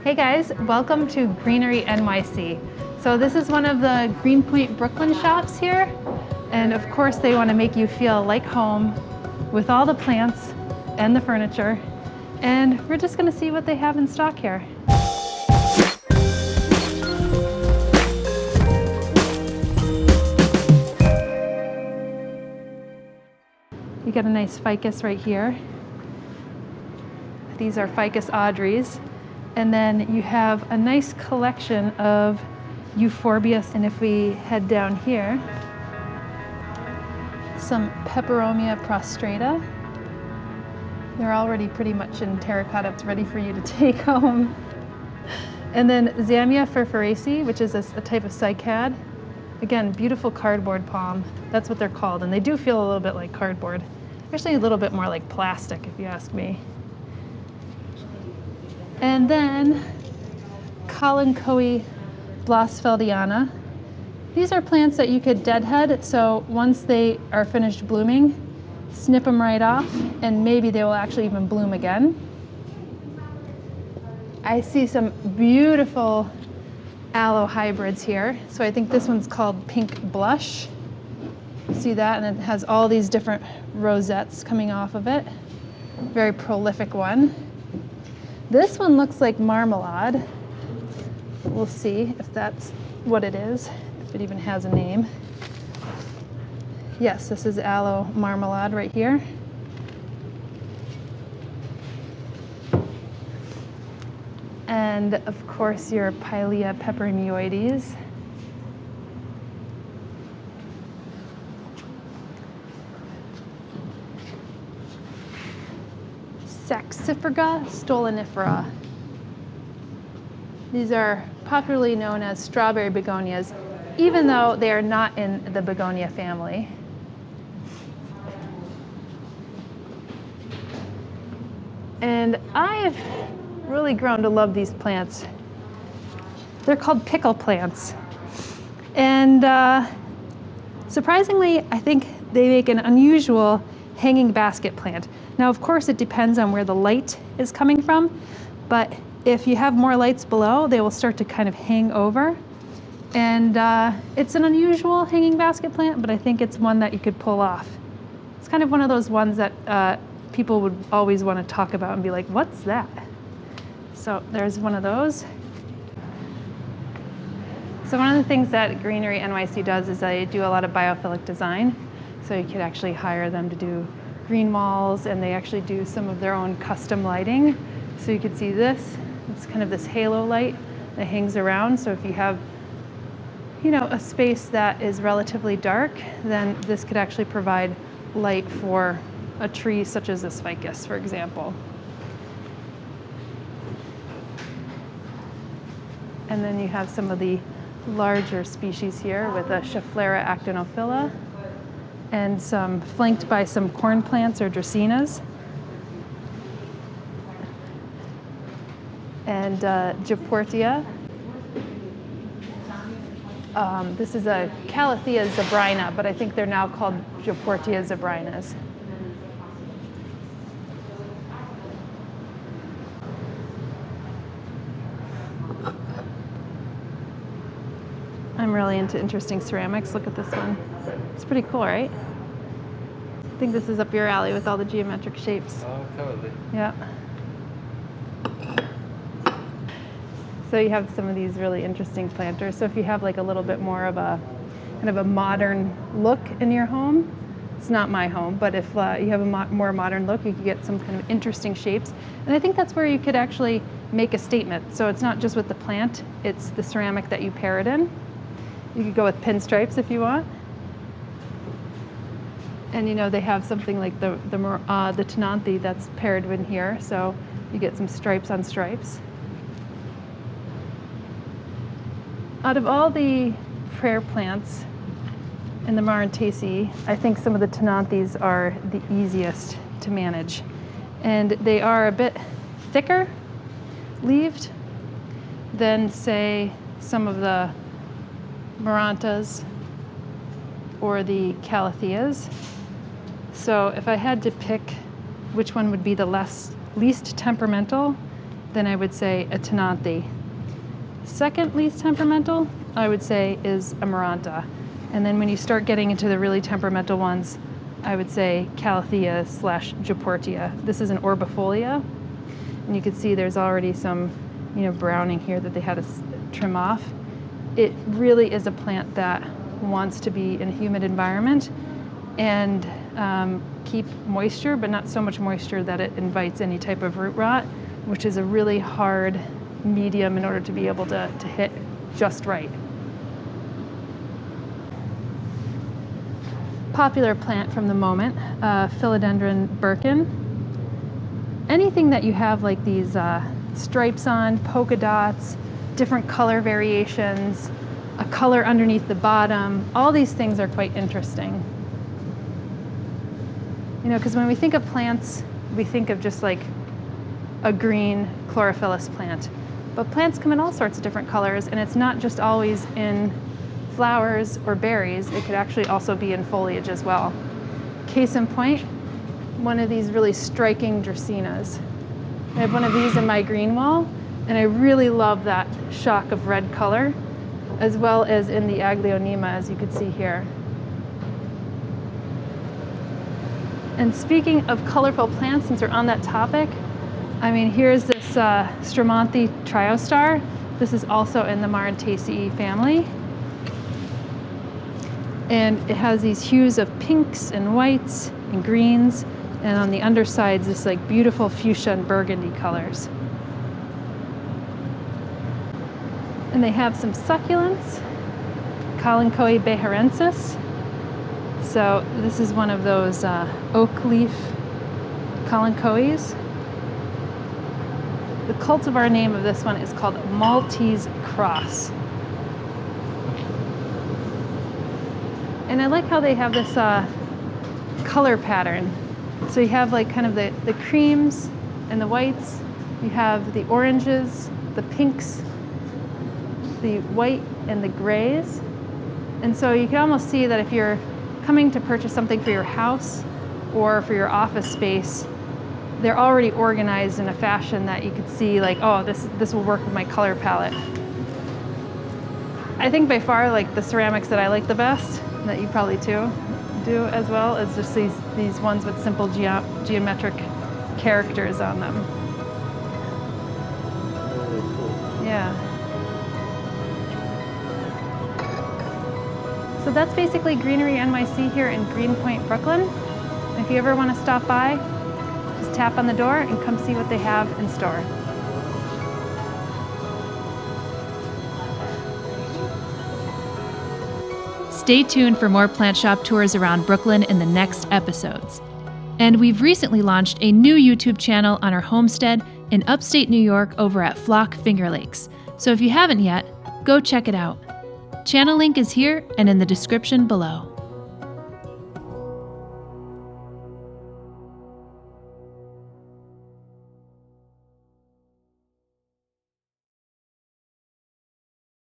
Hey guys, welcome to Greenery NYC. So this is one of the Greenpoint Brooklyn shops here. And of course they want to make you feel like home with all the plants and the furniture. And we're just going to see what they have in stock here. You got a nice ficus right here. These are ficus Audreys. And then you have a nice collection of euphorbias. And if we head down here, some peperomia prostrata. They're already pretty much in terracotta. It's ready for you to take home. And then Zamia furfuracea, which is a type of cycad. Again, beautiful cardboard palm. That's what they're called. And they do feel a little bit like cardboard. Actually a little bit more like plastic, if you ask me. And then Kalanchoe blossfeldiana. These are plants that you could deadhead, so once they are finished blooming, snip them right off, and maybe they will actually even bloom again. I see some beautiful aloe hybrids here. So I think this one's called Pink Blush. See that? And it has all these different rosettes coming off of it. Very prolific one. This one looks like marmalade. We'll see if that's what it is, if it even has a name. Yes, this is aloe marmalade right here. And of course your Pilea peperomioides. Saxifraga stolonifera. These are popularly known as strawberry begonias, even though they are not in the begonia family. And I've really grown to love these plants. They're called pickle plants. And surprisingly, I think they make an unusual hanging basket plant. Now, of course, it depends on where the light is coming from, but if you have more lights below, they will start to kind of hang over. And it's an unusual hanging basket plant, but I think it's one that you could pull off. It's kind of one of those ones that people would always want to talk about and be like, what's that? So there's one of those. So one of the things that Greenery NYC does is they do a lot of biophilic design. So you could actually hire them to do green walls, and they actually do some of their own custom lighting. So you can see this, it's kind of this halo light that hangs around. So if you have, you know, a space that is relatively dark, then this could actually provide light for a tree such as this ficus, for example. And then you have some of the larger species here with a Schefflera actinophylla, and some flanked by some corn plants or dracaenas. And Japortia. This is a Calathea zebrina, but I think they're now called Japortia zebrinas. I'm really into interesting ceramics. Look at this one. It's pretty cool, right? I think this is up your alley with all the geometric shapes. Oh, totally. Yeah. So you have some of these really interesting planters. So if you have like a little bit more of a kind of a modern look in your home, it's not my home, but if you have a more modern look, you could get some kind of interesting shapes. And I think that's where you could actually make a statement. So it's not just with the plant, it's the ceramic that you pair it in. You could go with pinstripes if you want. And you know, they have something like the Tenanthe that's paired in here, so you get some stripes on stripes. Out of all the prayer plants in the Marantaceae, I think some of the Tenanthes are the easiest to manage. And they are a bit thicker leaved than, say, some of the Marantas or the Calatheas. So if I had to pick which one would be the least temperamental, then I would say a Tenanthe. Second least temperamental, I would say, is Amaranta. And then when you start getting into the really temperamental ones, I would say Calathea / Japortia. This is an orbifolia, and you can see there's already some, browning here that they had to trim off. It really is a plant that wants to be in a humid environment and keep moisture, but not so much moisture that it invites any type of root rot, which is a really hard medium in order to be able to hit just right. Popular plant from the moment, Philodendron Birkin. Anything that you have like these stripes on, polka dots, different color variations, a color underneath the bottom, all these things are quite interesting. Because when we think of plants, we think of just like a green chlorophyllous plant. But plants come in all sorts of different colors, and it's not just always in flowers or berries. It could actually also be in foliage as well. Case in point, one of these really striking Dracaenas. I have one of these in my green wall, and I really love that shock of red color, as well as in the Aglaonema, as you can see here. And speaking of colorful plants, since we're on that topic, here's this Stramanthe Triostar. This is also in the Maranthaceae family. And it has these hues of pinks and whites and greens, and on the undersides, this like beautiful fuchsia and burgundy colors. And they have some succulents, Kalanchoe beharensis. So this is one of those oak leaf Kalanchoes. The cultivar name of this one is called Maltese Cross. And I like how they have this color pattern. So you have like kind of the creams and the whites. You have the oranges, the pinks, the white and the grays. And so you can almost see that if you're coming to purchase something for your house or for your office space, they're already organized in a fashion that you could see like, oh, this will work with my color palette. I think by far like the ceramics that I like the best, that you probably too do as well, is just these ones with simple geometric characters on them. Really cool. Yeah. So that's basically Greenery NYC here in Greenpoint, Brooklyn. If you ever want to stop by, just tap on the door and come see what they have in store. Stay tuned for more plant shop tours around Brooklyn in the next episodes. And we've recently launched a new YouTube channel on our homestead in upstate New York over at Flock Finger Lakes. So if you haven't yet, go check it out. Channel link is here and in the description below.